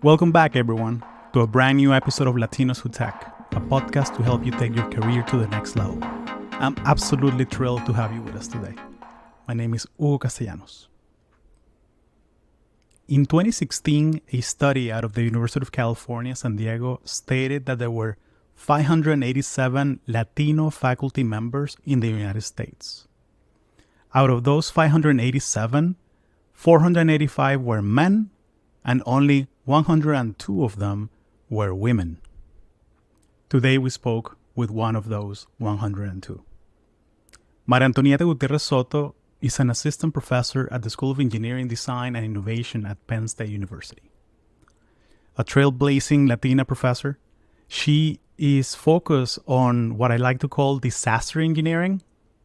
Welcome back, everyone, to a brand new episode of Latinos Who Tech, a podcast to help you take your career to the next level. I'm absolutely thrilled to have you with us today. My name is Hugo Castellanos. In 2016, a study out of the University of California, San Diego, stated that there were 587 Latino faculty members in the United States. Out of those 587, 485 were men, and only 102 of them were women. Today we spoke with one of those 102. Mariantonieta Gutierrez Soto is an assistant professor at the School of Engineering, Design, and Innovation at Penn State University. A trailblazing Latina professor, she is focused on what I like to call disaster engineering,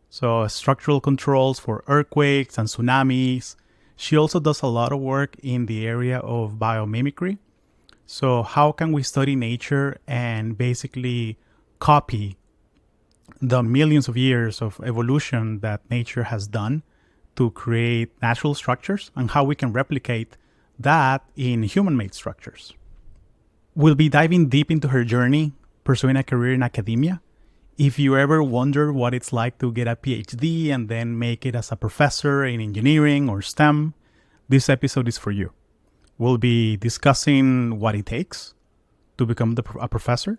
so structural controls for earthquakes and tsunamis. She also does a lot of work in the area of biomimicry. So how can we study nature and basically copy the millions of years of evolution that nature has done to create natural structures, and how we can replicate that in human-made structures? We'll be diving deep into her journey pursuing a career in academia. If you ever wonder what it's like to get a PhD and then make it as a professor in engineering or STEM, this episode is for you. We'll be discussing what it takes to become a professor,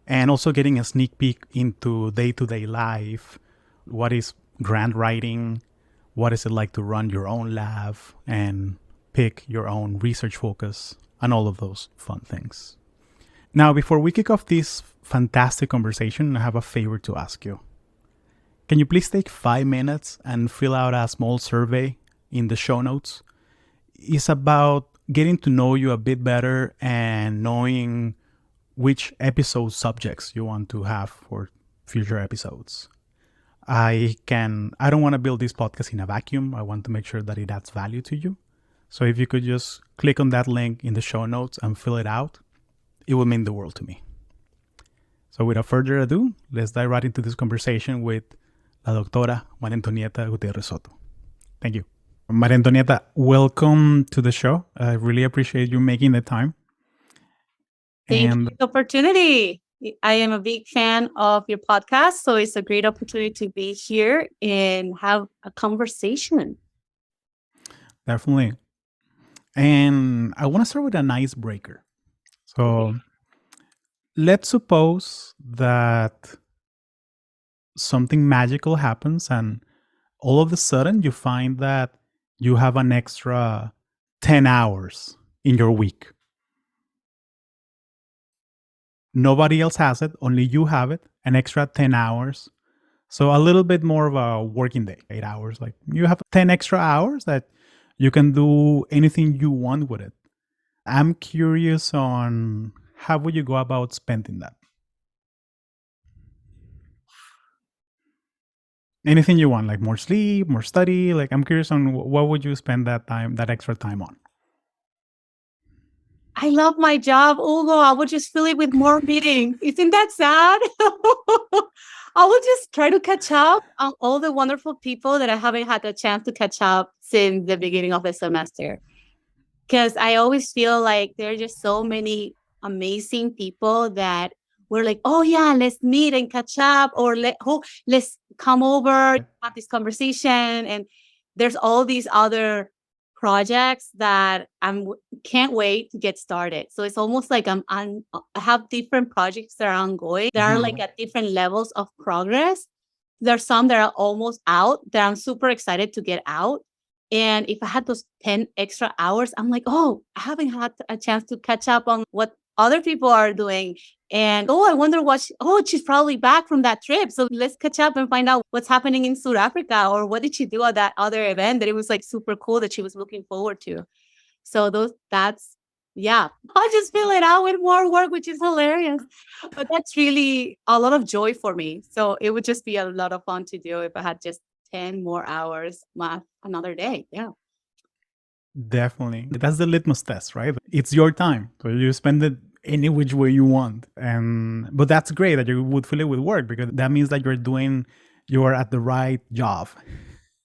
and also getting a sneak peek into day-to-day life. What is grant writing? What is it like to run your own lab and pick your own research focus, and all of those fun things. Now, before we kick off this fantastic conversation, I have a favor to ask you. Can you please take 5 minutes and fill out a small survey in the show notes? It's about getting to know you a bit better and knowing which episode subjects you want to have for future episodes. I don't want to build this podcast in a vacuum. I want to make sure that it adds value to you. So if you could just click on that link in the show notes and fill it out, it would mean the world to me. So without further ado, let's dive right into this conversation with la doctora Mariantonieta Gutierrez Soto. Thank you. Mariantonieta, welcome to the show. I really appreciate you making the time. Thank you for the opportunity. I am a big fan of your podcast, so it's a great opportunity to be here and have a conversation. Definitely. And I want to start with an icebreaker. So let's suppose that something magical happens and all of a sudden you find that you have an extra 10 hours in your week. Nobody else has it, only you have it, an extra 10 hours. So a little bit more of a working day, 8 hours. Like you have 10 extra hours that you can do anything you want with it. I'm curious on how would you go about spending that? Anything you want, like more sleep, more study. Like I'm curious on what would you spend that extra time on? I love my job, Hugo. I would just fill it with more meetings. Isn't that sad? I would just try to catch up on all the wonderful people that I haven't had the chance to catch up since the beginning of the semester. Because I always feel like there are just so many amazing people that we're like, oh yeah, let's meet and catch up, or let's come over, have this conversation. And there's all these other projects that can't wait to get started. So it's almost like I have different projects that are ongoing. There are like at different levels of progress. There's some that are almost out that I'm super excited to get out. And if I had those 10 extra hours, I'm like, oh, I haven't had a chance to catch up on what other people are doing. And, I wonder she's probably back from that trip. So let's catch up and find out what's happening in South Africa, or what did she do at that other event that it was like super cool that she was looking forward to. So I'll just fill it out with more work, which is hilarious. But that's really a lot of joy for me. So it would just be a lot of fun to do if I had just 10 more hours another day. Yeah. Definitely. That's the litmus test, right? It's your time. So you spend it any which way you want. But that's great that you would fill it with work, because that means that you're at the right job.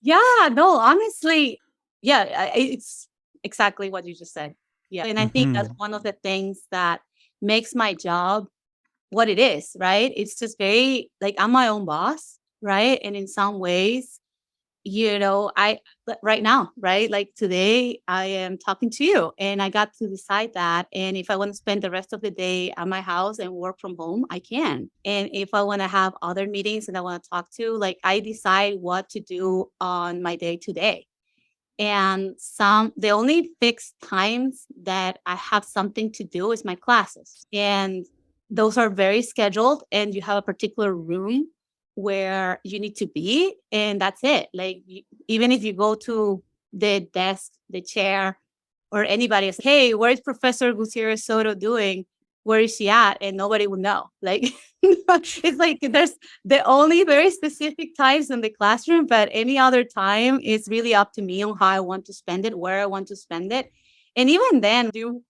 Yeah, no, honestly, yeah, it's exactly what you just said. Yeah. And I think that's Hmm. one of the things that makes my job what it is, right? It's just very like I'm my own boss, right? And in some ways, right now, right? Like today, I am talking to you and I got to decide that. And if I want to spend the rest of the day at my house and work from home, I can. And if I want to have other meetings and I want to talk to, like, I decide what to do on my day to day. And the only fixed times that I have something to do is my classes. And those are very scheduled and you have a particular room where you need to be and that's it. Like even if you go to the desk, the chair, or anybody is, hey, where is Professor Gutierrez Soto doing? Where is she at? And nobody would know. Like it's like there's the only very specific times in the classroom, but any other time it's really up to me on how I want to spend it, where I want to spend it. And even then, do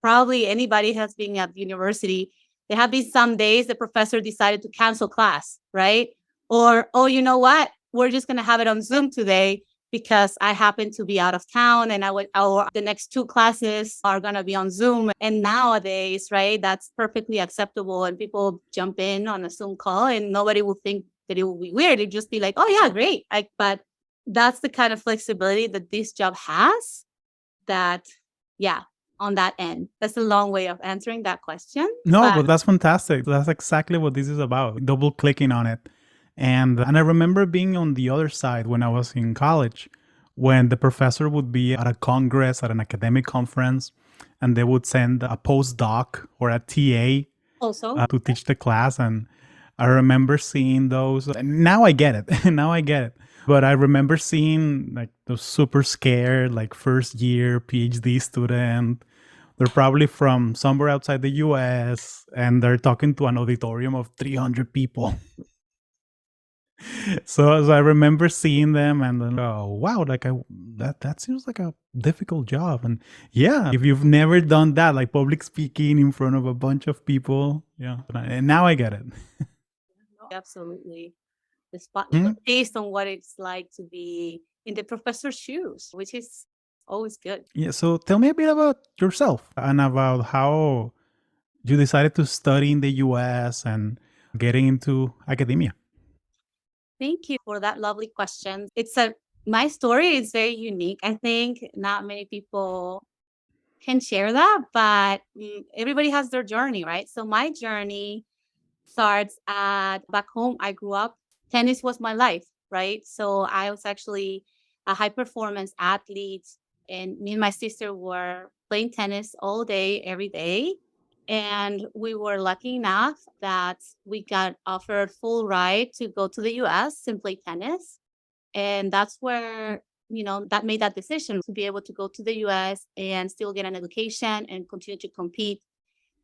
probably anybody has been at university, there have been some days the professor decided to cancel class, right? Or, oh, you know what? We're just going to have it on Zoom today because I happen to be out of town and or the next two classes are going to be on Zoom. And nowadays, right, that's perfectly acceptable. And people jump in on a Zoom call and nobody will think that it will be weird. It'd just be like, oh, yeah, great. But that's the kind of flexibility that this job has that, yeah, on that end. That's a long way of answering that question. No, But but that's fantastic. That's exactly what this is about. Double clicking on it. And I remember being on the other side when I was in college, when the professor would be at a congress, at an academic conference, and they would send a postdoc or a TA also, to teach the class. And I remember seeing those. And now I get it. Now I get it. But I remember seeing like those super scared, like first year PhD student. They're probably from somewhere outside the US and they're talking to an auditorium of 300 people. So I remember seeing them and then, oh, wow, like that seems like a difficult job. And yeah, if you've never done that, like public speaking in front of a bunch of people, yeah. And now I get it. absolutely. The spot Mm. based on what it's like to be in the professor's shoes, which is always good. Yeah. So tell me a bit about yourself and about how you decided to study in the US and getting into academia. Thank you for that lovely question. My story is very unique. I think not many people can share that, but everybody has their journey, right? So my journey starts at back home. I grew up, tennis was my life, right? So I was actually a high performance athlete, and me and my sister were playing tennis all day, every day. And we were lucky enough that we got offered full ride to go to the US and play tennis. And that's where, that made that decision to be able to go to the US and still get an education and continue to compete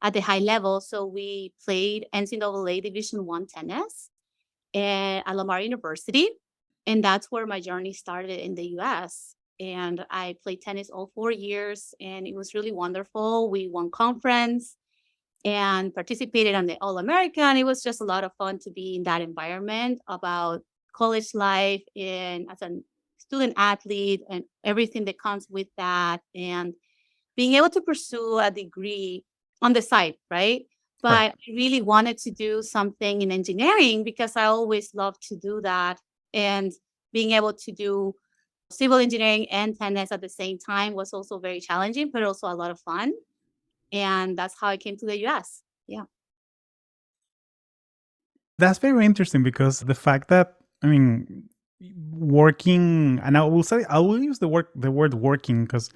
at the high level. So we played NCAA Division One tennis at Lamar University, and that's where my journey started in the U.S. And I played tennis all 4 years, and it was really wonderful. We won conference and participated on the All American. It was just a lot of fun to be in that environment about college life and as a student athlete and everything that comes with that. And being able to pursue a degree on the side, right? Right. But I really wanted to do something in engineering because I always loved to do that. And being able to do civil engineering and tennis at the same time was also very challenging, but also a lot of fun. And that's how I came to the US. Yeah. That's very interesting because the fact that I mean working and I will use the word working because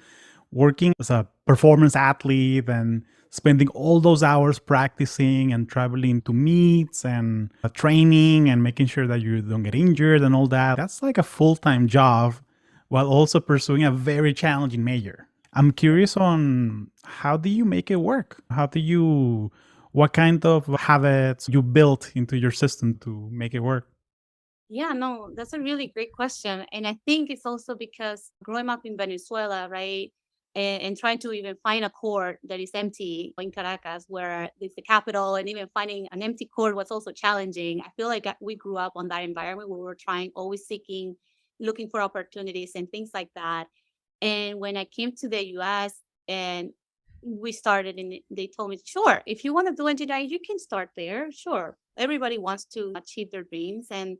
working as a performance athlete and spending all those hours practicing and traveling to meets and training and making sure that you don't get injured and all that. That's like a full-time job while also pursuing a very challenging major. I'm curious on how do you make it work? What kind of habits you built into your system to make it work? Yeah, no, that's a really great question. And I think it's also because growing up in Venezuela, right? And trying to even find a court that is empty in Caracas, where it's the capital, and even finding an empty court was also challenging. I feel like we grew up on that environment where we were trying, always seeking, looking for opportunities and things like that. And when I came to the US, And we started, and they told me, sure, if you want to do engineering, you can start there. Sure. Everybody wants to achieve their dreams. And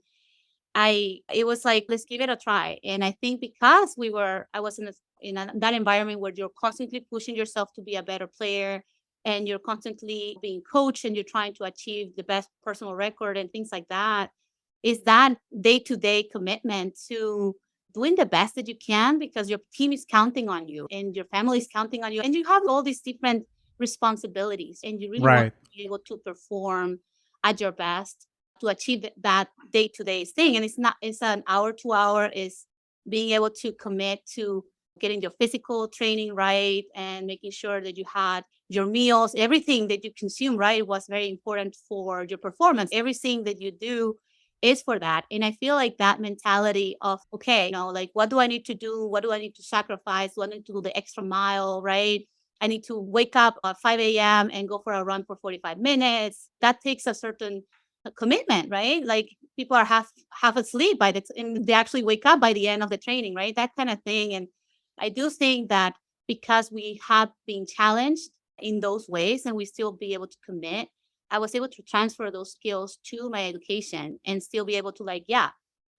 it was like, let's give it a try. And I think because I was that environment where you're constantly pushing yourself to be a better player, and you're constantly being coached, and you're trying to achieve the best personal record and things like that, is that day-to-day commitment to doing the best that you can, because your team is counting on you and your family is counting on you, and you have all these different responsibilities, and you really want Right. to be able to perform at your best to achieve that day-to-day thing. And it's an hour to hour, is being able to commit to getting your physical training right, and making sure that you had your meals, everything that you consume right was very important for your performance. Everything that you do is for that. And I feel like that mentality of, okay, like, what do I need to do? What do I need to sacrifice? Do I need to do the extra mile, right? I need to wake up at 5 a.m. and go for a run for 45 minutes. That takes a certain commitment, right? Like, people are half asleep and they actually wake up by the end of the training, right? That kind of thing. And I do think that because we have been challenged in those ways, and we still be able to commit, I was able to transfer those skills to my education and still be able to, like, yeah,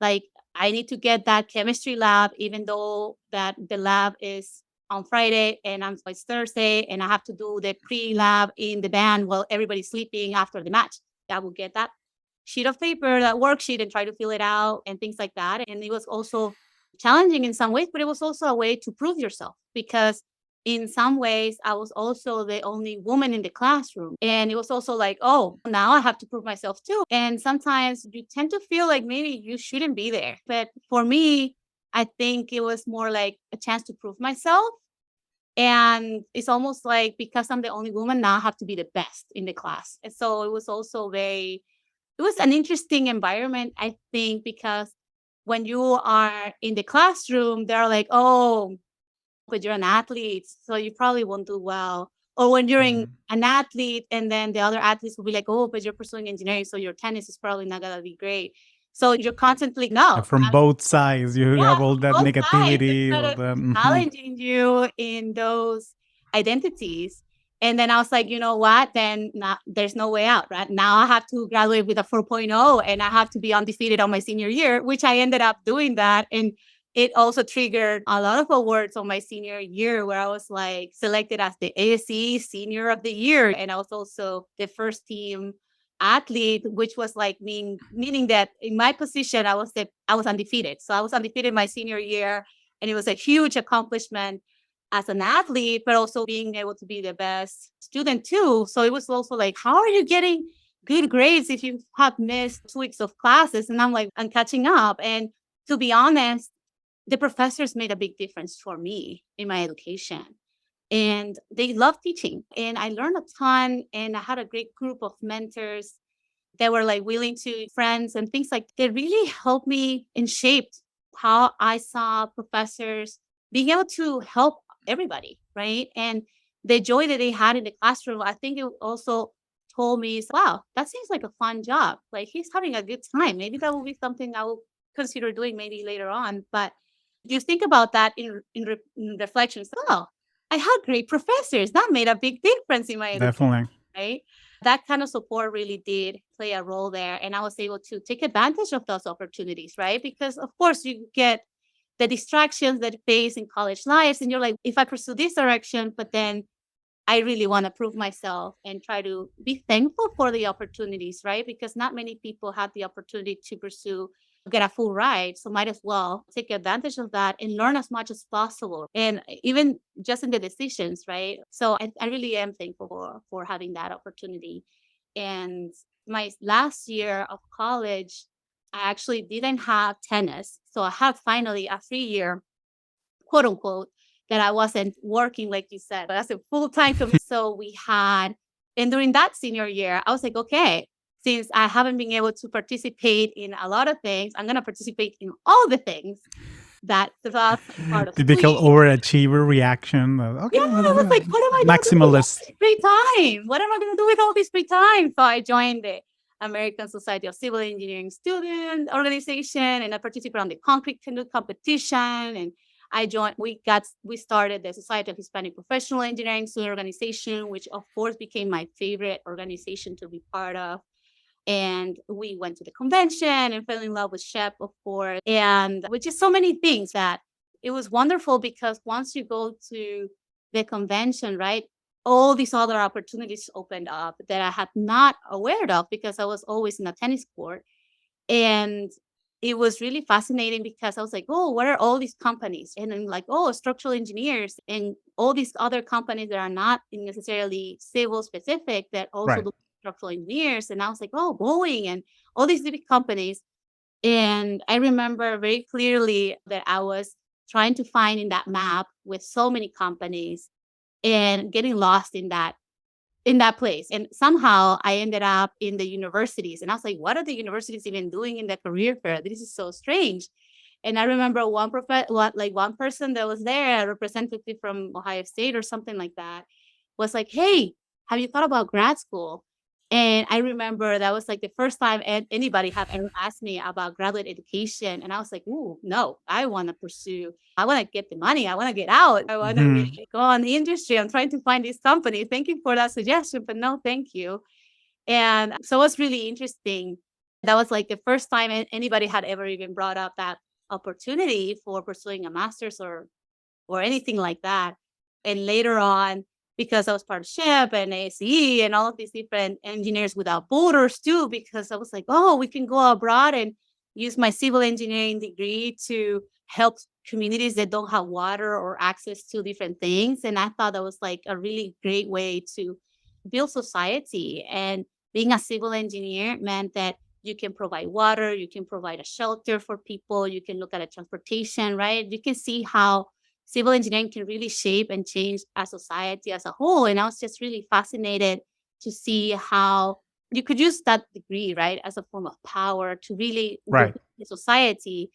like, I need to get that chemistry lab, even though that the lab is on Friday and it's Thursday, and I have to do the pre-lab in the band while everybody's sleeping after the match. I will get that sheet of paper, that worksheet, and try to fill it out and things like that. And it was also challenging in some ways, but it was also a way to prove yourself, because in some ways I was also the only woman in the classroom. And it was also like, oh, now I have to prove myself too. And sometimes you tend to feel like maybe you shouldn't be there. But for me, I think it was more like a chance to prove myself. And it's almost like, because I'm the only woman, now I have to be the best in the class. And so it was also it was an interesting environment, I think, because when you are in the classroom, they're like, oh, but you're an athlete, so you probably won't do well. Or when you're an athlete, and then the other athletes will be like, oh, but you're pursuing engineering, so your tennis is probably not gonna be great. So you're constantly, no, From both sides, you yeah, have all that both sides negativity, are all kind of that. challenging you in those identities. And then I was like, you know what? Then there's no way out, right? Now I have to graduate with a 4.0, and I have to be undefeated on my senior year, which I ended up doing that. And it also triggered a lot of awards on my senior year, where I was like selected as the ASE Senior of the Year. And I was also the first team athlete, which was like meaning that in my position, I was undefeated. So I was undefeated my senior year, and it was a huge accomplishment as an athlete, but also being able to be the best student too. So it was also like, how are you getting good grades if you have missed 2 weeks of classes? And I'm like, I'm catching up. And to be honest, the professors made a big difference for me in my education. And they love teaching. And I learned a ton. And I had a great group of mentors that were like willing to friends and things like that really helped me and shaped how I saw professors being able to help everybody, right? And the joy that they had in the classroom, I think it also told me, wow, that seems like a fun job. Like, he's having a good time. Maybe that will be something I will consider doing maybe later on. But you think about that in reflection. So, oh, I had great professors. That made a big difference in my education, Definitely. right? That kind of support really did play a role there. And I was able to take advantage of those opportunities, right? Because of course you get the distractions that you face in college lives. And you're like, if I pursue this direction, but then I really want to prove myself and try to be thankful for the opportunities, right? Because not many people have the opportunity to get a full ride. So might as well take advantage of that and learn as much as possible. And even just in the decisions, right? So I really am thankful for having that opportunity. And my last year of college, I actually didn't have tennis. So I had finally a 3 year, quote unquote, that I wasn't working, like you said, but that's a full time commitment. So and during that senior year, I was like, okay, since I haven't been able to participate in a lot of things, I'm going to participate in all the things that the part of Typical sleep. overachiever reaction. Yeah, Okay, I was like, what am I going to do with all maximalist. this free time? What am I going to do with all this free time? So I joined the American Society of Civil Engineering Student Organization, and I participated on the concrete canoe competition. And we started the Society of Hispanic Professional Engineering Student Organization, which of course became my favorite organization to be part of. And we went to the convention and fell in love with SHEP, of course, and with just so many things that it was wonderful because once you go to the convention, right, all these other opportunities opened up that I had not aware of because I was always in a tennis court. And it was really fascinating because I was like, oh, what are all these companies? And then like, oh, structural engineers and all these other companies that are not necessarily civil specific that also Right. do structural engineers. And I was like, oh, Boeing and all these big companies. And I remember very clearly that I was trying to find in that map with so many companies and getting lost in that place. And somehow I ended up in the universities. And I was like, what are the universities even doing in the career fair? This is so strange. And I remember one person that was there, a representative from Ohio State or something like that, was like, hey, have you thought about grad school? And I remember that was like the first time anybody have ever asked me about graduate education. And I was like, ooh, no, I want to get the money. I want to get out. I want to Mhm. really go on the industry. I'm trying to find this company. Thank you for that suggestion, but no, thank you. And so it was really interesting. That was like the first time anybody had ever even brought up that opportunity for pursuing a master's or anything like that. And later on, because I was part of SHIP and ACE and all of these different engineers without borders too, because I was like, oh, we can go abroad and use my civil engineering degree to help communities that don't have water or access to different things. And I thought that was like a really great way to build society. And being a civil engineer meant that you can provide water, you can provide a shelter for people, you can look at a transportation, right? You can see how civil engineering can really shape and change a society as a whole. And I was just really fascinated to see how you could use that degree, right, as a form of power to really Right. influence the society.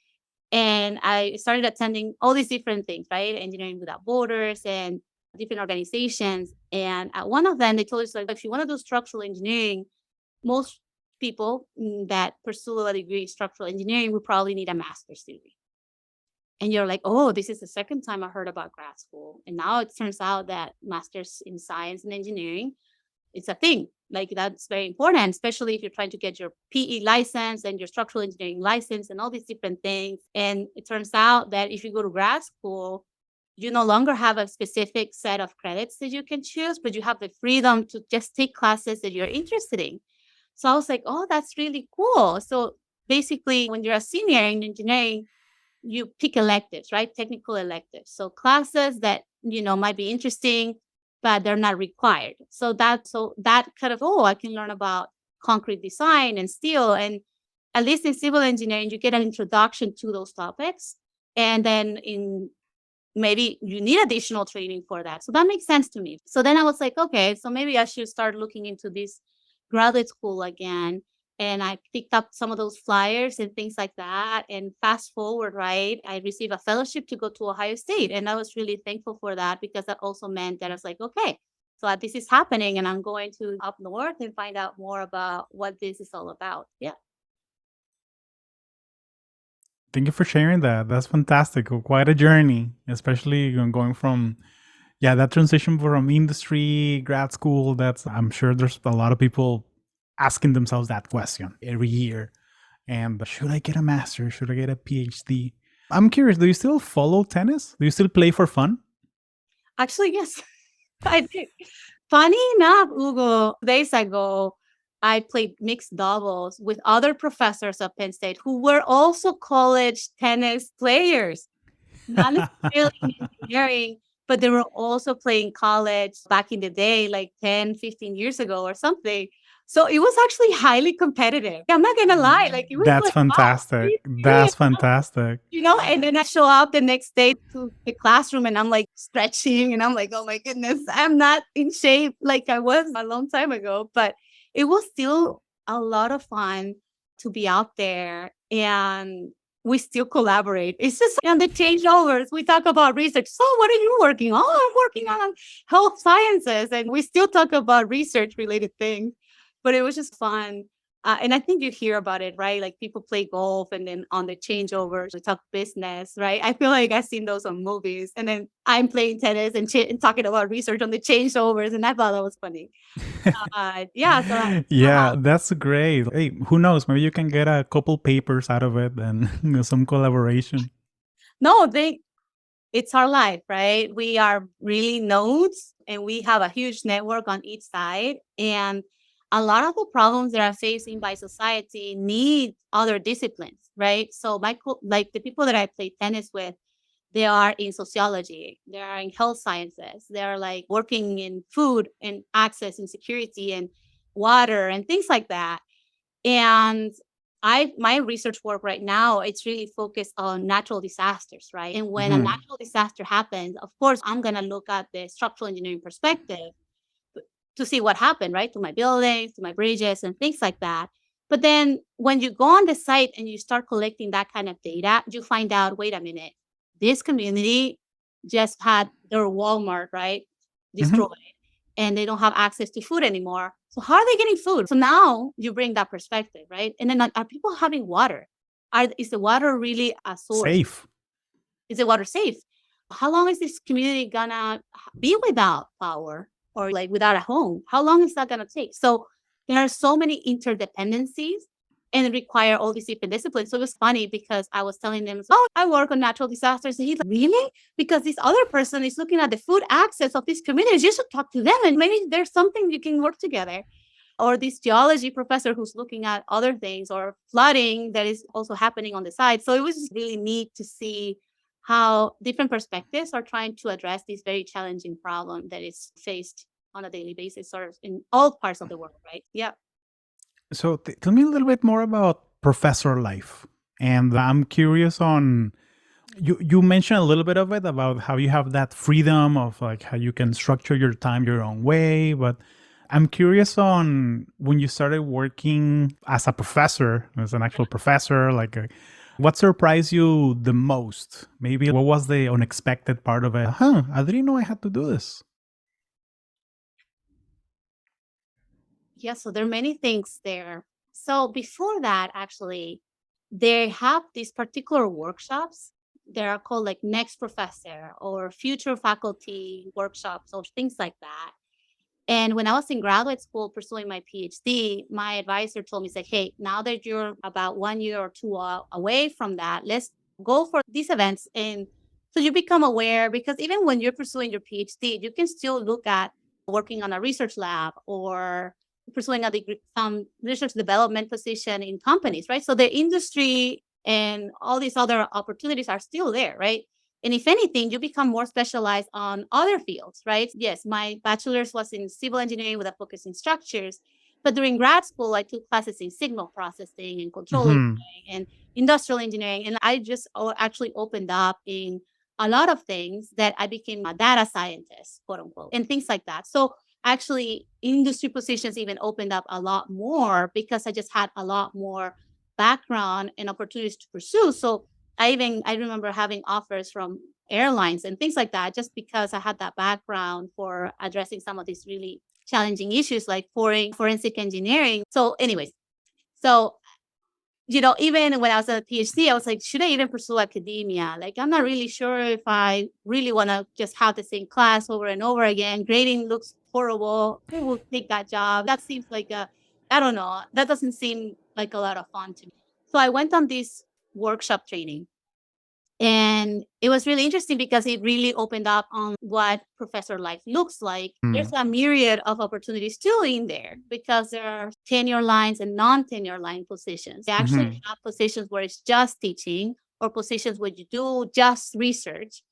And I started attending all these different things, right? Engineering Without Borders and different organizations. And at one of them, they told us, like, if you want to do structural engineering, most people that pursue a degree in structural engineering will probably need a master's degree. And you're like, oh, this is the second time I heard about grad school. And now it turns out that master's in science and engineering, it's a thing. Like that's very important, especially if you're trying to get your PE license and your structural engineering license and all these different things. And it turns out that if you go to grad school, you no longer have a specific set of credits that you can choose, but you have the freedom to just take classes that you're interested in. So I was like, oh, that's really cool. So basically, when you're a senior in engineering, you pick electives, right? Technical electives. So classes that, might be interesting, but they're not required. So that kind of, oh, I can learn about concrete design and steel. And at least in civil engineering, you get an introduction to those topics. And then in maybe you need additional training for that. So that makes sense to me. So then I was like, okay, so maybe I should start looking into this graduate school again. And I picked up some of those flyers and things like that. And fast forward, right, I received a fellowship to go to Ohio State. And I was really thankful for that because that also meant that I was like, okay, so this is happening and I'm going to up north and find out more about what this is all about. Yeah. Thank you for sharing that. That's fantastic. Quite a journey, especially going from, yeah, that transition from industry, grad school. I'm sure there's a lot of people asking themselves that question every year. And should I get a master? Should I get a PhD? I'm curious, do you still follow tennis? Do you still play for fun? Actually, yes, I do. Funny enough, Hugo, days ago, I played mixed doubles with other professors of Penn State who were also college tennis players, not necessarily in engineering, but they were also playing college back in the day, like 10, 15 years ago or something. So it was actually highly competitive. I'm not gonna lie, like it was That's like, wow, are fantastic. you serious? That's fantastic. And then I show up the next day to the classroom and I'm like stretching and I'm like, oh my goodness, I'm not in shape like I was a long time ago. But it was still a lot of fun to be out there and we still collaborate. It's just on the changeovers. We talk about research. So what are you working on? Oh, I'm working on health sciences. And we still talk about research related things. But it was just fun And I think you hear about it, right? Like people play golf and then on the changeovers, they talk business, right? I feel like I've seen those on movies. And then I'm playing tennis and talking about research on the changeovers. And I thought that was funny. Yeah. So Yeah, that's great. Hey, who knows? Maybe you can get a couple papers out of it and some collaboration. no, it's our life, right? We are really nodes and we have a huge network on each side. And a lot of the problems that are facing by society need other disciplines, right? So like the people that I play tennis with, they are in sociology, they are in health sciences, they're like working in food and access and security and water and things like that. And my research work right now, it's really focused on natural disasters, right? And when a natural disaster happens, of course, I'm gonna look at the structural engineering perspective to see what happened, right? To my buildings, to my bridges and things like that. But then when you go on the site and you start collecting that kind of data, you find out, wait a minute, this community just had their Walmart, right? Mhm. Destroyed and they don't have access to food anymore. So how are they getting food? So now you bring that perspective, right? And then like, are people having water? Is the water really a source? Safe. Is the water safe? How long is this community gonna be without power or like without a home? How long is that gonna take? So there are so many interdependencies and it require all these different disciplines. So it was funny because I was telling them, oh, I work on natural disasters. And he's like, really? Because this other person is looking at the food access of these communities. You should talk to them and maybe there's something you can work together. Or this geology professor who's looking at other things or flooding that is also happening on the side. So it was just really neat to see how different perspectives are trying to address this very challenging problem that is faced on a daily basis sort of in all parts of the world, right? Yeah. So tell me a little bit more about professor life. And I'm curious on you mentioned a little bit of it about how you have that freedom of like how you can structure your time your own way, but I'm curious on when you started working as a professor, as an actual professor, like what surprised you the most? Maybe what was the unexpected part of it? Huh, I didn't know I had to do this. Yeah, so there are many things there. So before that, actually, they have these particular workshops that are called like next professor or future faculty workshops or things like that. And when I was in graduate school pursuing my PhD, my advisor told me, said, hey, now that you're about 1 year or two away from that, let's go for these events. And so you become aware because even when you're pursuing your PhD, you can still look at working on a research lab or pursuing a degree, research development position in companies, right? So the industry and all these other opportunities are still there, right? And if anything, you become more specialized on other fields, right? Yes, my bachelor's was in civil engineering with a focus in structures. But during grad school, I took classes in signal processing and control Hmm. engineering and industrial engineering. And I just actually opened up in a lot of things that I became a data scientist, quote unquote, and things like that. So actually, industry positions even opened up a lot more because I just had a lot more background and opportunities to pursue. So I remember having offers from airlines and things like that just because I had that background for addressing some of these really challenging issues like forensic engineering. So anyways, so even when I was at a PhD, I was like, should I even pursue academia? Like, I'm not really sure if I really want to just have the same class over and over again. Grading looks horrible. Who will take that job? That seems like I don't know. That doesn't seem like a lot of fun to me. So I went on this workshop training and it was really interesting because it really opened up on what professor life looks like. There's a myriad of opportunities too in there because there are tenure lines and non-tenure line positions. They actually Hmm. have positions where it's just teaching or positions where you do just research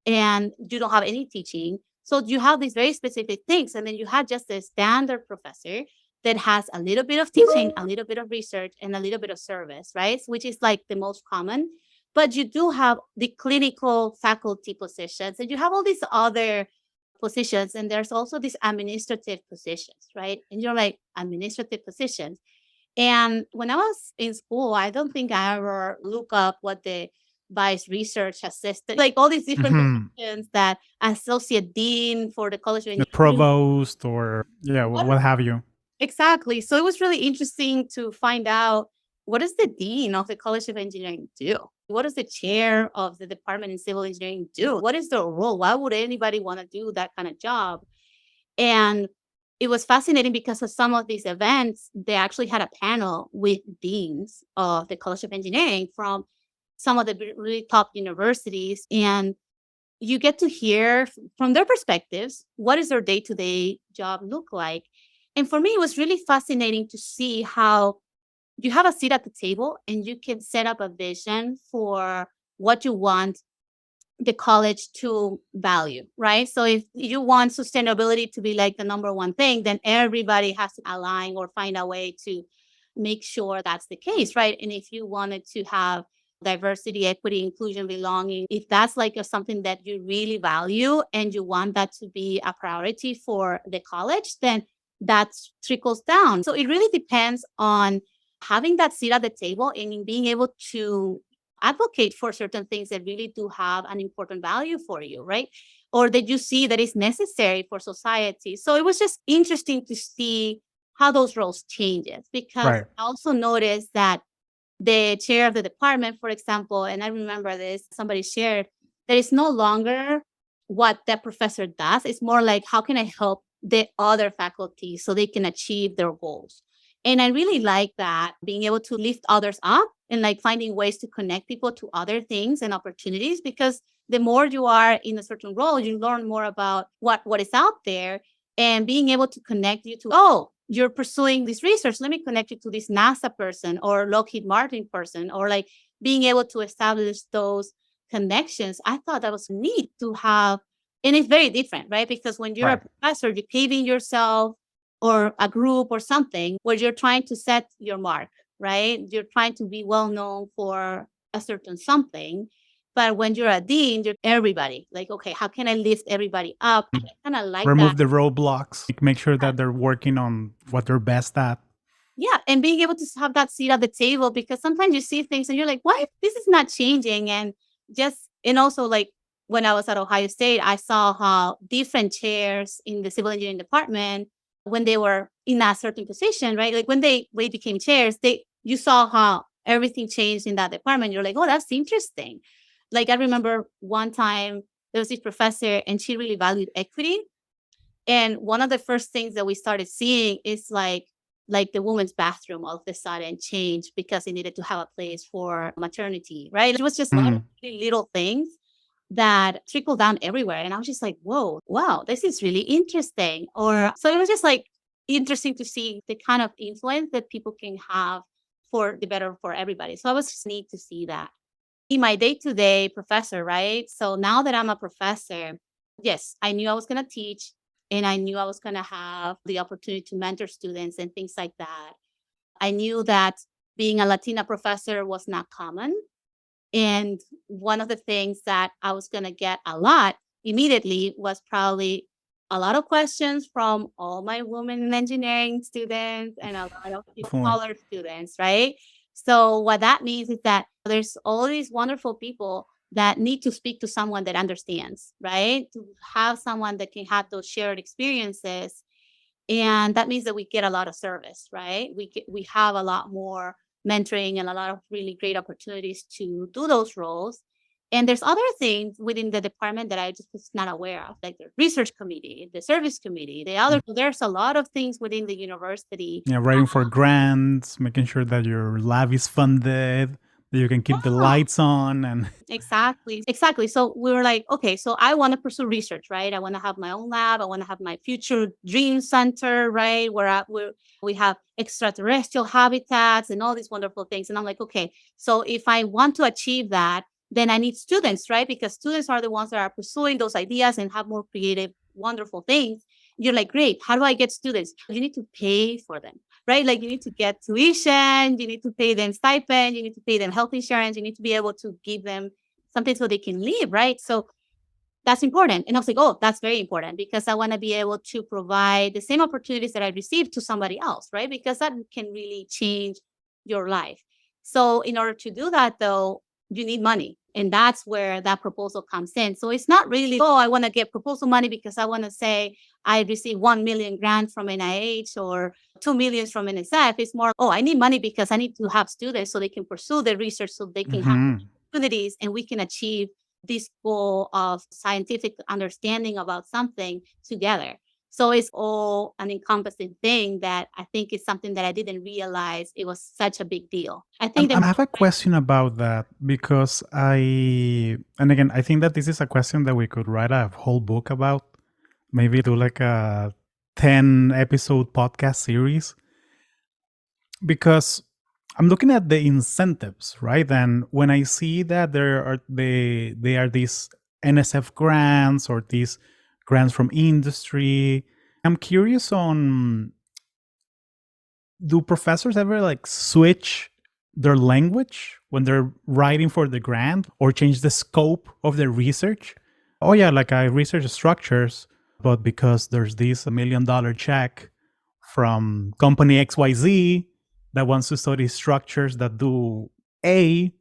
and you don't have any teaching. So you have these very specific things. And then you have just a standard professor that has a little bit of teaching, a little bit of research, and a little bit of service, right? Which is like the most common. But you do have the clinical faculty positions, and you have all these other positions, and there's also these administrative positions, right? And you're like, administrative positions. And when I was in school, I don't think I ever look up what the vice research assistant, like all these different Hmm. positions that associate dean for the College of The Engineering. provost or yeah, What what have you. Exactly. So it was really interesting to find out, what does the dean of the College of Engineering do? What does the chair of the Department in Civil Engineering do? What is their role? Why would anybody want to do that kind of job? And it was fascinating because of some of these events, they actually had a panel with deans of the College of Engineering from some of the really top universities. And you get to hear from their perspectives, what does their day-to-day job look like? And for me, it was really fascinating to see how you have a seat at the table and you can set up a vision for what you want the college to value, right? So if you want sustainability to be like the number one thing, then everybody has to align or find a way to make sure that's the case, right? And if you wanted to have diversity, equity, inclusion, belonging, if that's like something that you really value and you want that to be a priority for the college, then that trickles down. So it really depends on having that seat at the table and in being able to advocate for certain things that really do have an important value for you, right? Or that you see that is necessary for society. So it was just interesting to see how those roles changes, because Right. I also noticed that the chair of the department, for example, and I remember this, somebody shared, that it's no longer what that professor does. It's more like, how can I help the other faculty so they can achieve their goals? And I really like that, being able to lift others up and like finding ways to connect people to other things and opportunities, because the more you are in a certain role, you learn more about what is out there, and being able to connect you to, oh, you're pursuing this research, let me connect you to this NASA person or Lockheed Martin person, or like being able to establish those connections. I thought that was neat to have. And it's very different, right? Because when you're a Right. professor, you're paving yourself or a group or something where you're trying to set your mark, right? You're trying to be well known for a certain something. But when you're a dean, you're everybody. Like, okay, how can I lift everybody up? I kind of like that. Remove the roadblocks. Like, make sure that they're working on what they're best at. Yeah, and being able to have that seat at the table, because sometimes you see things and you're like, "What? This is not changing." And also, like, when I was at Ohio State, I saw how different chairs in the civil engineering department, when they were in a certain position, right? Like when they became chairs, they you saw how everything changed in that department. You're like, "Oh, that's interesting." Like I remember one time there was this professor and she really valued equity, and one of the first things that we started seeing is like the women's bathroom all of a sudden changed because it needed to have a place for maternity, right? It was just a lot of Mhm. really little things that trickled down everywhere. And I was just like, whoa, wow, this is really interesting. Or so it was just like interesting to see the kind of influence that people can have for the better for everybody. So I was just neat to see that. In my day-to-day professor, right? So now that I'm a professor, yes, I knew I was going to teach and I knew I was going to have the opportunity to mentor students and things like that. I knew that being a Latina professor was not common. And one of the things that I was going to get a lot immediately was probably a lot of questions from all my women in engineering students and a lot of Definitely. color students, right? So what that means is that there's all these wonderful people that need to speak to someone that understands, right? To have someone that can have those shared experiences, and that means that we get a lot of service, right? We have a lot more mentoring and a lot of really great opportunities to do those roles. And there's other things within the department that I just was not aware of, like the research committee, the service committee, the other. There's a lot of things within the university. Yeah, writing for grants, making sure that your lab is funded, that you can keep the Yeah, lights on, and exactly. Exactly. So we were like, okay, so I want to pursue research, right? I want to have my own lab. I want to have my future dream center, right? Where we have extraterrestrial habitats and all these wonderful things. And I'm like, okay, so if I want to achieve that, then I need students, right? Because students are the ones that are pursuing those ideas and have more creative, wonderful things. You're like, great. How do I get students? You need to pay for them, right? Like you need to get tuition, you need to pay them stipend, you need to pay them health insurance, you need to be able to give them something so they can live, right? So that's important. And I was like, oh, that's very important because I want to be able to provide the same opportunities that I received to somebody else, right? Because that can really change your life. So in order to do that, though, you need money. And that's where that proposal comes in. So it's not really, oh, I want to get proposal money because I want to say I received 1 million grant from NIH or 2 million from NSF. It's more, oh, I need money because I need to have students so they can pursue their research, so they can have Hmm. opportunities, and we can achieve this goal of scientific understanding about something together. So it's all an encompassing thing that I think is something that I didn't realize it was such a big deal. I think I that have a question about that because and again, I think that this is a question that we could write a whole book about. Maybe do like a 10 episode podcast series, because I'm looking at the incentives, right? And when I see that they are these NSF grants or these grants from industry, I'm curious on, do professors ever like switch their language when they're writing for the grant or change the scope of their research? Oh yeah, like I research structures, but because there's this $1 million check from company XYZ that wants to study structures that do A,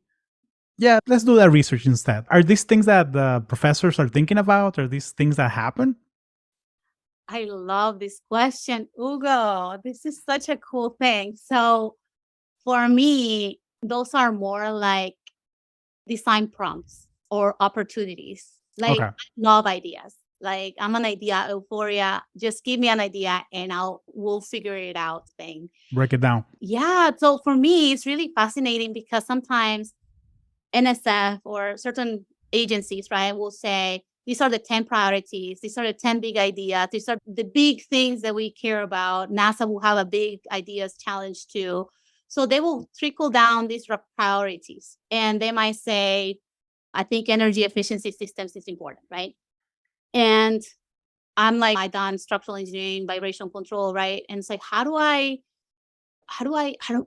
yeah, let's do that research instead. Are these things that the professors are thinking about? Are these things that happen? I love this question, Hugo. This is such a cool thing. So for me, those are more like design prompts or opportunities. Like, Okay, I love ideas. Like, I'm an idea euphoria. Just give me an idea and we'll figure it out thing. break it down. Yeah. So for me, it's really fascinating because sometimes NSF or certain agencies, right, will say, these are the 10 priorities. These are the 10 big ideas. These are the big things that we care about. NASA will have a big ideas challenge too. So they will trickle down these priorities. And they might say, I think energy efficiency systems is important, right? And I'm like, I done structural engineering, vibration control, right? And it's like, how do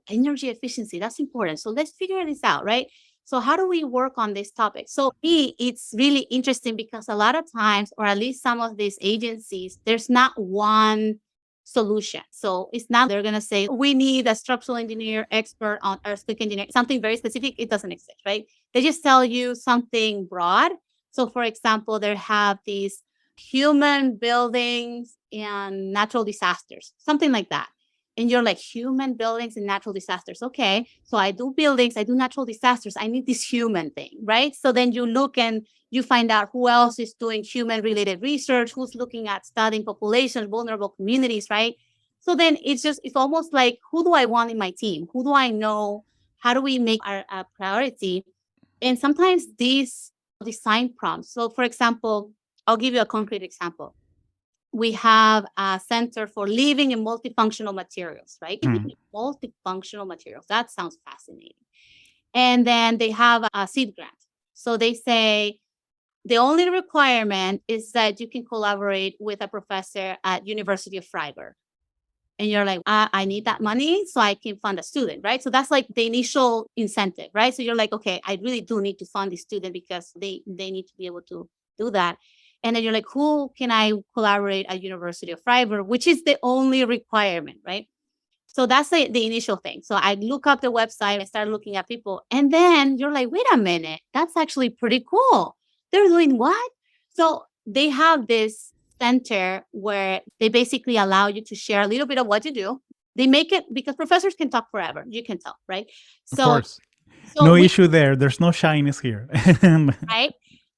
energy efficiency? That's important. So let's figure this out, right? So how do we work on this topic? So me, it's really interesting because a lot of times, or at least some of these agencies, there's not one solution. So it's not they're gonna say we need a structural engineer expert on earthquake engineering, something very specific. It doesn't exist, right? They just tell you something broad. So for example, they have these human buildings and natural disasters, something like that. And you're like, human buildings and natural disasters. Okay. So I do buildings, I do natural disasters. I need this human thing, right? So then you look and you find out who else is doing human related research, who's looking at studying populations, vulnerable communities, right? So then it's almost like, who do I want in my team? Who do I know? How do we make our priority? And sometimes these design prompts. So for example, I'll give you a concrete example. We have a center for living in multifunctional materials, right? Hmm. Multifunctional materials. That sounds fascinating. And then they have a seed grant. So they say the only requirement is that you can collaborate with a professor at University of Freiburg. And you're like, I need that money so I can fund a student, right? So that's like the initial incentive, right? So you're like, okay, I really do need to fund the student because they need to be able to do that. And then you're like, who can I collaborate at University of Freiburg, which is the only requirement, right? So that's the initial thing. So I look up the website, I start looking at people, and then you're like, wait a minute, that's actually pretty cool. They're doing what? So they have this center where they basically allow you to share a little bit of what you do. They make it because professors can talk forever. You can tell, right? Of So course. so No we issue there. There's no shyness here. right?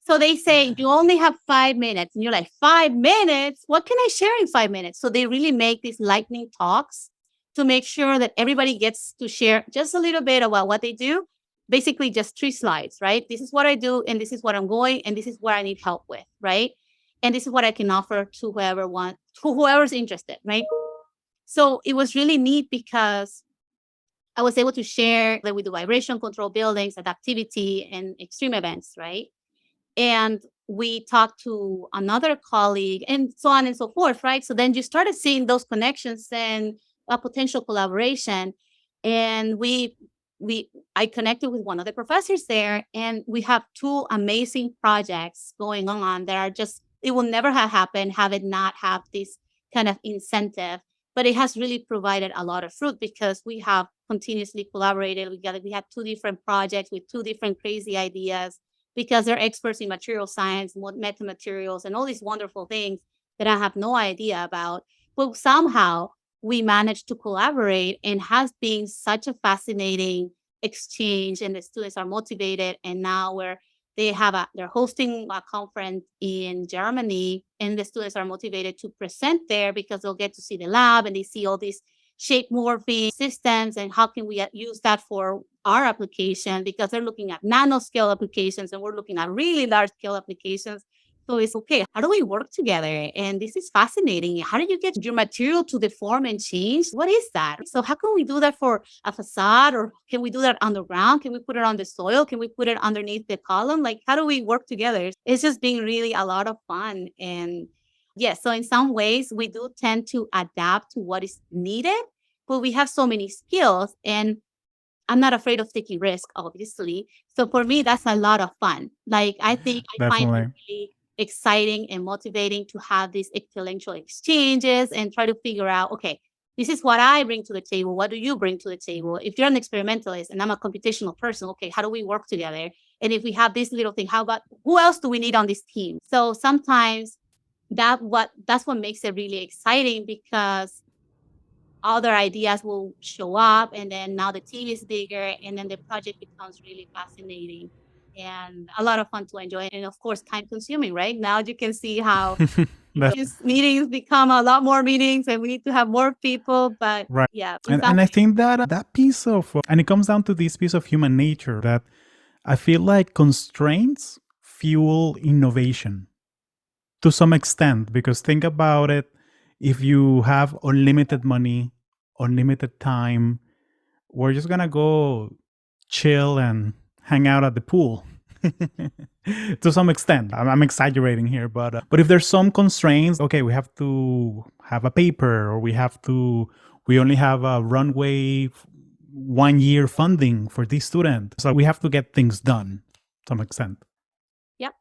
So they say you only have 5 minutes, and you're like, 5 minutes? What can I share in 5 minutes? So they really make these lightning talks to make sure that everybody gets to share just a little bit about what they do. Basically, just 3 slides, right? This is what I do, and this is what I'm going, and this is what I need help with, right? And this is what I can offer to whoever's interested, right? So it was really neat because I was able to share that we do vibration control buildings, adaptivity, and extreme events, right? And we talked to another colleague and so on and so forth, right? So then you started seeing those connections and a potential collaboration. And I connected with one of the professors there, and we have 2 amazing projects going on that are just, it will never have happened have it not have this kind of incentive but it has really provided a lot of fruit because we have continuously collaborated. We had 2 different projects with 2 different crazy ideas because they're experts in material science, metamaterials, and all these wonderful things that I have no idea about. But somehow we managed to collaborate, and has been such a fascinating exchange, and the students are motivated. And now they're hosting a conference in Germany, and the students are motivated to present there because they'll get to see the lab, and they see all these shape morphing systems, and how can we use that for our application, because they're looking at nanoscale applications and we're looking at really large scale applications. So it's okay. How do we work together? And this is fascinating. How do you get your material to deform and change? What is that? So how can we do that for a facade, or can we do that underground? Can we put it on the soil? Can we put it underneath the column? Like, how do we work together? It's just been really a lot of fun. And yes, so in some ways we do tend to adapt to what is needed, but we have so many skills, and I'm not afraid of taking risk, obviously. So for me, that's a lot of fun. Like, I think I find it Definitely. really exciting and motivating to have these intellectual exchanges and try to figure out, okay, this is what I bring to the table. What do you bring to the table? If you're an experimentalist and I'm a computational person, okay, how do we work together? And if we have this little thing, how about who else do we need on this team? So sometimes that's what makes it really exciting, because other ideas will show up, and then now the team is bigger, and then the project becomes really fascinating and a lot of fun to enjoy, and of course time consuming. Right now you can see how That's these meetings become a lot more meetings, and we need to have more people. But right. yeah, in some And I ways, think that that piece of, and it comes down to this piece of human nature that I feel like constraints fuel innovation to some extent. Because think about it, if you have unlimited money, unlimited time, we're just gonna go chill and hang out at the pool. To some extent, I'm exaggerating here, but if there's some constraints, okay, we have to have a paper, or we only have a runway 1 year funding for this student, so we have to get things done to some extent. yep.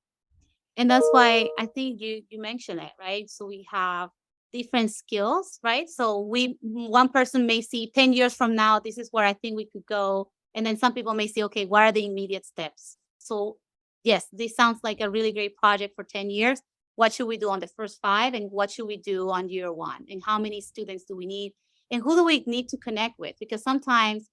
And that's why I think you mentioned it, right? So we have different skills, right? So one person may see 10 years from now, this is where I think we could go. And then some people may say, okay, what are the immediate steps? So yes, this sounds like a really great project for 10 years. What should we do on the first 5? And what should we do on year 1? And how many students do we need? And who do we need to connect with? Because sometimes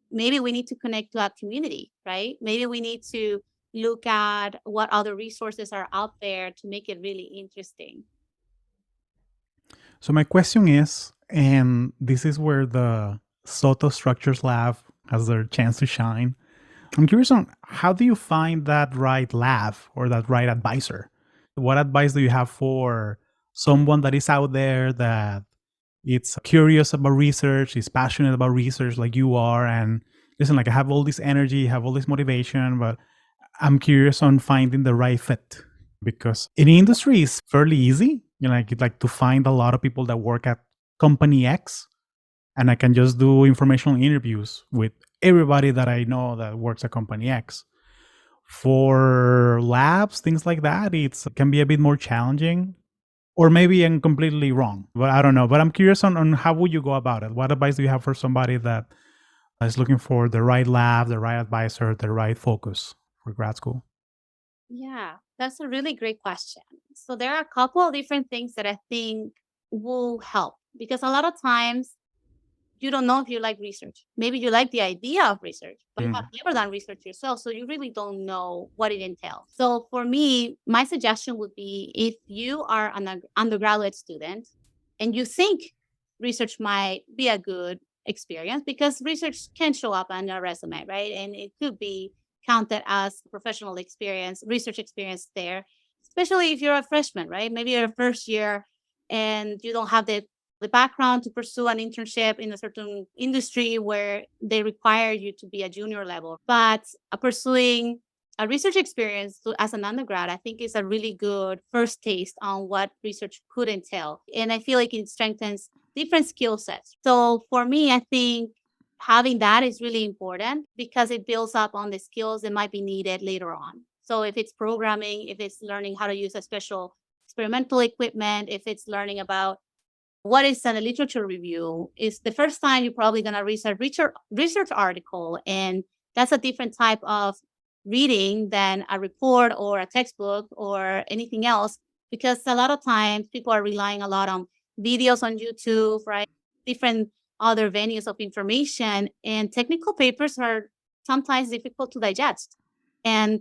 maybe we need to connect to our community, right? Maybe we need to look at what other resources are out there to make it really interesting. So my question is, and this is where the Soto Structures Lab has their chance to shine. I'm curious on, how do you find that right lab or that right advisor? What advice do you have for someone that is out there that it's curious about research, is passionate about research like you are, and listen, like I have all this energy, have all this motivation, but I'm curious on finding the right fit, because in the industry it's fairly easy. Like to find a lot of people that work at company X, and I can just do informational interviews with everybody that I know that works at company X. For labs, things like that, it can be a bit more challenging. Or maybe I'm completely wrong, but I don't know. But I'm curious on how would you go about it? What advice do you have for somebody that is looking for the right lab, the right advisor, the right focus for grad school? Yeah, that's a really great question. So there are a couple of different things that I think will help, because a lot of times you don't know if you like research. Maybe you like the idea of research, but you have Mm. never done research yourself. So you really don't know what it entails. So for me, my suggestion would be, if you are an undergraduate student and you think research might be a good experience, because research can show up on a resume, right? And it could be counted as professional experience, research experience there, especially if you're a freshman, right? Maybe you're a first year and you don't have the background to pursue an internship in a certain industry where they require you to be a junior level. But pursuing a research experience as an undergrad, I think is a really good first taste on what research could entail. And I feel like it strengthens different skill sets. So for me, I think having that is really important, because it builds up on the skills that might be needed later on. So if it's programming, if it's learning how to use a special experimental equipment, if it's learning about What is a literature review? Is the first time you're probably going to read a research article, and that's a different type of reading than a report or a textbook or anything else, because a lot of times people are relying a lot on videos on YouTube, right? Different other venues of information, and technical papers are sometimes difficult to digest. And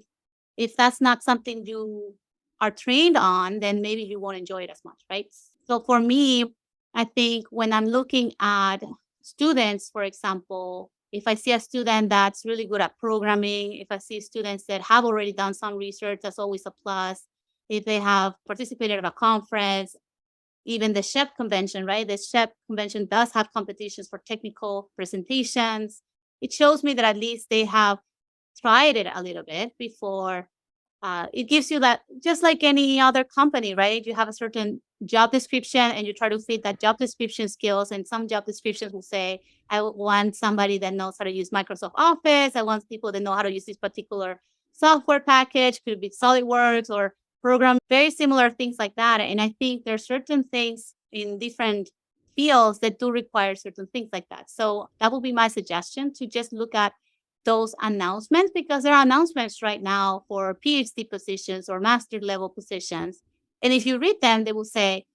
if that's not something you are trained on, then maybe you won't enjoy it as much, right? So for me, I think when I'm looking at students, for example, if I see a student that's really good at programming, if I see students that have already done some research, that's always a plus. If they have participated at a conference, even the SHEP convention, right? The SHEP convention does have competitions for technical presentations. It shows me that at least they have tried it a little bit before. It gives you that, just like any other company, right? You have a certain job description and you try to fit that job description skills. And some job descriptions will say, I want somebody that knows how to use Microsoft Office. I want people that know how to use this particular software package, could be SolidWorks or program, very similar things like that. And I think there's certain things in different fields that do require certain things like that. So that would be my suggestion, to just look at those announcements, because there are announcements right now for PhD positions or master level positions. And if you read them, they will say,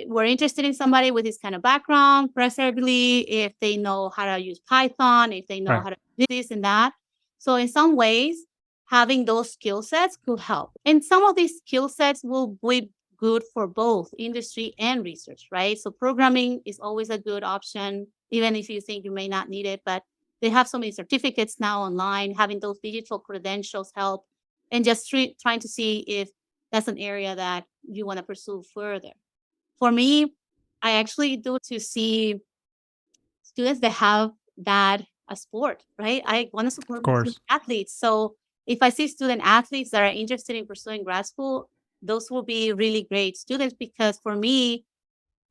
we're interested in somebody with this kind of background, preferably if they know how to use Python, if they know Right. how to do this and that. So in some ways, having those skill sets could help. And some of these skill sets will be good for both industry and research, right? So programming is always a good option, even if you think you may not need it, but they have so many certificates now online. Having those digital credentials help, and just trying to see if that's an area that you want to pursue further. For me, I actually do to see students that have that a sport, right? I want to Of support my student course. athletes. So if I see student athletes that are interested in pursuing grad school, those will be really great students, because for me,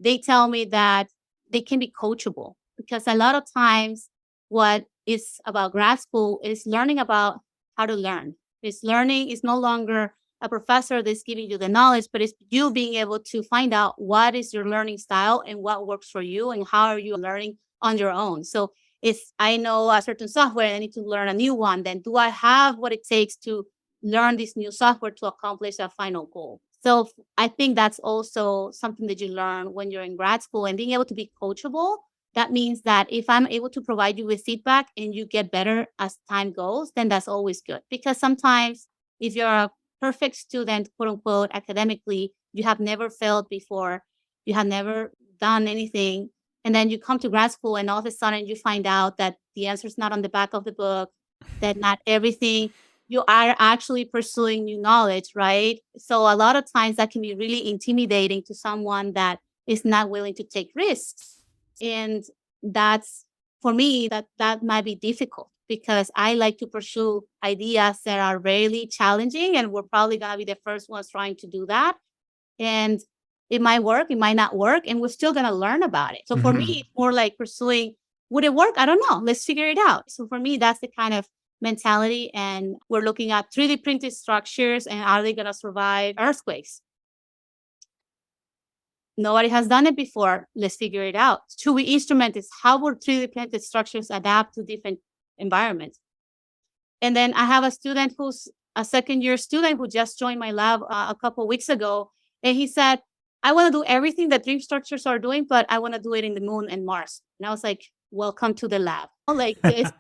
they tell me that they can be coachable, because a lot of times what is about grad school is learning about how to learn. It's learning is no longer a professor that's giving you the knowledge, but it's you being able to find out what is your learning style and what works for you and how are you learning on your own. So if I know a certain software and I need to learn a new one, then do I have what it takes to learn this new software to accomplish a final goal? So I think that's also something that you learn when you're in grad school, and being able to be coachable. That means that if I'm able to provide you with feedback and you get better as time goes, then that's always good. Because sometimes if you're a perfect student, quote unquote, academically, you have never failed before, you have never done anything. And then you come to grad school and all of a sudden you find out that the answer is not on the back of the book, that not everything, you are actually pursuing new knowledge, right? So a lot of times that can be really intimidating to someone that is not willing to take risks. And that's, for me, that might be difficult, because I like to pursue ideas that are really challenging, and we're probably going to be the first ones trying to do that. And it might work, it might not work, and we're still going to learn about it. So for me, it's more like pursuing, would it work? I don't know. Let's figure it out. So for me, that's the kind of mentality. And we're looking at 3D printed structures, and are they going to survive earthquakes? Nobody has done it before. Let's figure it out. Should we instrument this? How would 3D printed structures adapt to different environments? And then I have a student who's a second year student who just joined my lab a couple weeks ago. And he said, I want to do everything that dream structures are doing, but I want to do it in the moon and Mars. And I was like, welcome to the lab. Like this,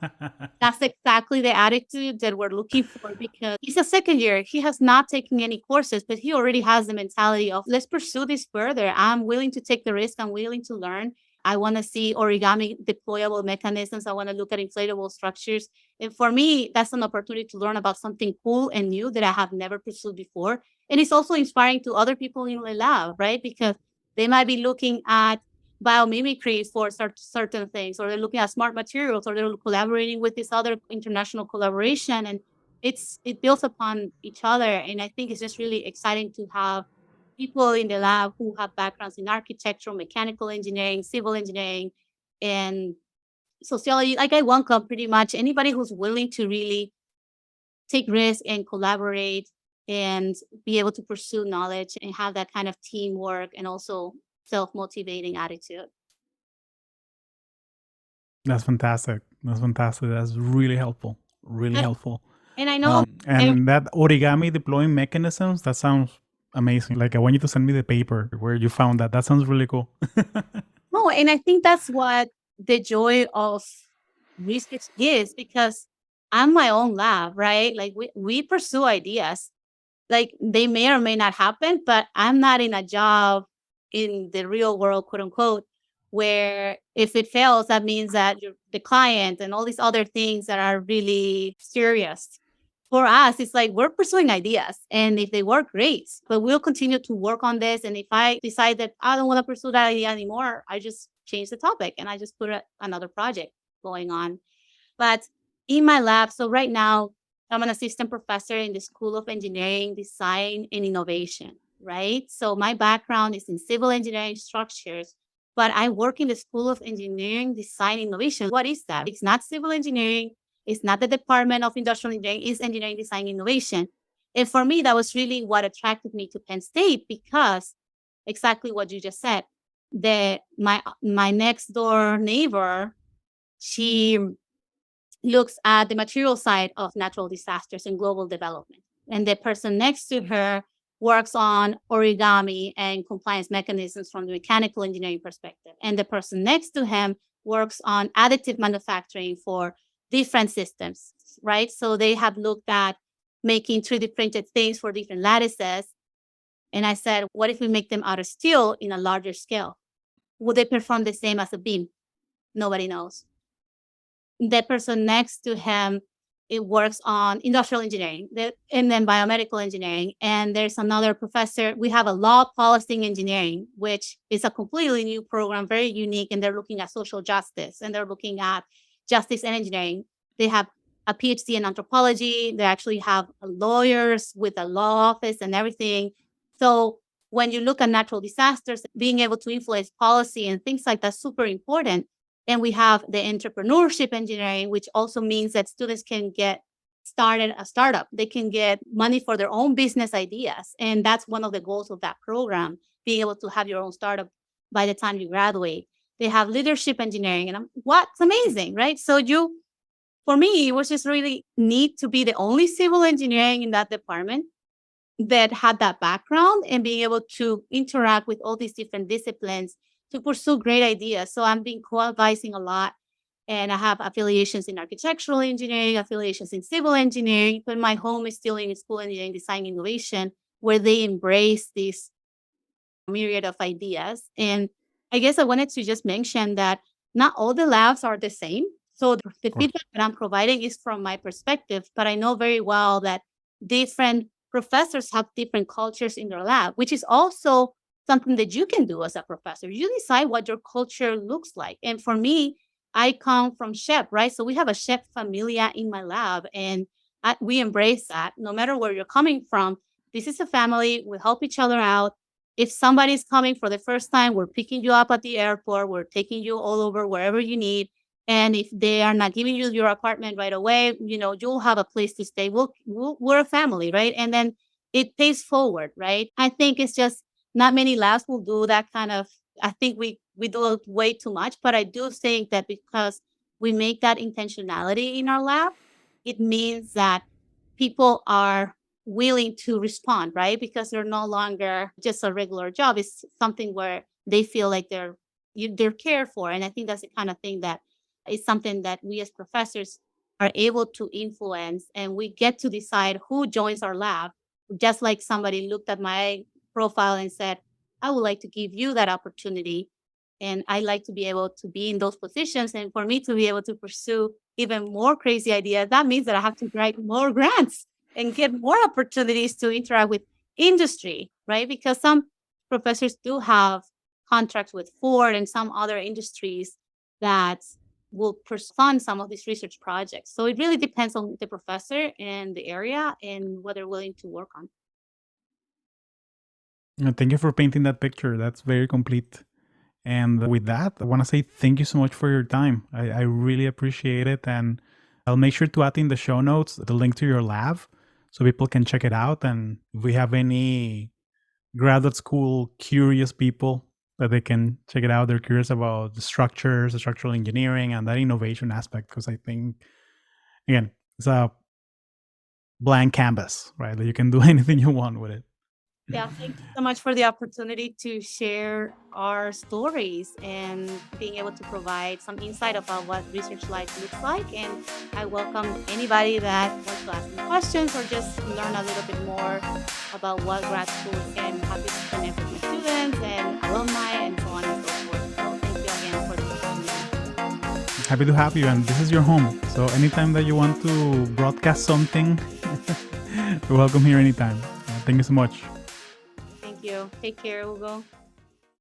that's exactly the attitude that we're looking for, because he's a second year. He has not taken any courses, but he already has the mentality of, let's pursue this further. I'm willing to take the risk. I'm willing to learn. I want to see origami deployable mechanisms. I want to look at inflatable structures. And for me, that's an opportunity to learn about something cool and new that I have never pursued before. And it's also inspiring to other people in the lab, right? Because they might be looking at biomimicry for certain things, or they're looking at smart materials, or they're collaborating with this other international collaboration. And it builds upon each other. And I think it's just really exciting to have people in the lab who have backgrounds in architecture, mechanical engineering, civil engineering, and sociology. Like I welcome pretty much anybody who's willing to really take risks and collaborate and be able to pursue knowledge and have that kind of teamwork, and also self-motivating attitude. That's fantastic. That's fantastic. That's really helpful. Really And, helpful. and I know, and And that origami deploying mechanisms, that sounds amazing. Like I want you to send me the paper where you found that. That sounds really cool. no, and I think that's what the joy of research is, because I'm my own lab, right? Like we pursue ideas. Like they may or may not happen, but I'm not in a job in the real world, quote unquote, where if it fails, that means that the client and all these other things that are really serious. For us, it's like we're pursuing ideas, and if they work, great. But we'll continue to work on this. And if I decide that I don't want to pursue that idea anymore, I just change the topic and I just put another project going on. But in my lab, so right now, I'm an assistant professor in the School of Engineering, Design, and Innovation, right? So my background is in civil engineering structures, but I work in the School of Engineering, Design, Innovation. What is that? It's not civil engineering. It's not the Department of Industrial Engineering. It's Engineering, Design, Innovation. And for me, that was really what attracted me to Penn State, because exactly what you just said. My next door neighbor, she looks at the material side of natural disasters and global development. And the person next to her works on origami and compliance mechanisms from the mechanical engineering perspective. And the person next to him works on additive manufacturing for different systems, right? So they have looked at making 3D printed things for different lattices. And I said, what if we make them out of steel in a larger scale? Would they perform the same as a beam? Nobody knows. The person next to him, it works on industrial engineering and then biomedical engineering. And there's another professor. We have a law policy engineering, which is a completely new program, very unique. And they're looking at social justice, and they're looking at justice and engineering. They have a PhD in anthropology. They actually have lawyers with a law office and everything. So when you look at natural disasters, being able to influence policy and things like that's super important. And we have the entrepreneurship engineering, which also means that students can get started a startup. They can get money for their own business ideas. And that's one of the goals of that program, being able to have your own startup by the time you graduate. They have leadership engineering, and what's amazing, right? So for me, it was just really neat to be the only civil engineering in that department that had that background, and being able to interact with all these different disciplines to pursue great ideas. So I'm being co-advising a lot, and I have affiliations in architectural engineering, affiliations in civil engineering, but my home is still in school engineering, design, innovation, where they embrace this myriad of ideas. And I guess I wanted to just mention that not all the labs are the same. So the Of course. feedback that I'm providing is from my perspective, but I know very well that different professors have different cultures in their lab, which is also something that you can do as a professor. You decide what your culture looks like. And for me, I come from chef, right? So we have a chef familia in my lab, and we embrace that. No matter where you're coming from, this is a family. We help each other out. If somebody's coming for the first time, we're picking you up at the airport. We're taking you all over wherever you need. And if they are not giving you your apartment right away, you'll have a place to stay. We're a family, right? And then it pays forward, right? I think it's just not many labs will do that kind of. I think we do it way too much, but I do think that because we make that intentionality in our lab, it means that people are willing to respond, right? Because they're no longer just a regular job. It's something where they feel like they're cared for. And I think that's the kind of thing that is something that we as professors are able to influence, and we get to decide who joins our lab. Just like somebody looked at my profile and said, I would like to give you that opportunity. And I like to be able to be in those positions. And for me to be able to pursue even more crazy ideas, that means that I have to write more grants and get more opportunities to interact with industry, right? Because some professors do have contracts with Ford and some other industries that will fund some of these research projects. So it really depends on the professor and the area and what they're willing to work on. Thank you for painting that picture. That's very complete. And with that, I want to say thank you so much for your time. I really appreciate it. And I'll make sure to add in the show notes the link to your lab so people can check it out. And if we have any graduate school curious people that they can check it out. They're curious about the structures, the structural engineering, and that innovation aspect, because I think, again, it's a blank canvas, right? That you can do anything you want with it. Yeah, thank you so much for the opportunity to share our stories and being able to provide some insight about what research life looks like. And I welcome anybody that wants to ask me questions or just learn a little bit more about what grad school is. I'm happy to connect with my students and alumni and so on and so forth. So thank you again for the opportunity. Happy to have you, and this is your home. So anytime that you want to broadcast something, you're welcome here anytime. Thank you so much. Thank you. Take care, Hugo.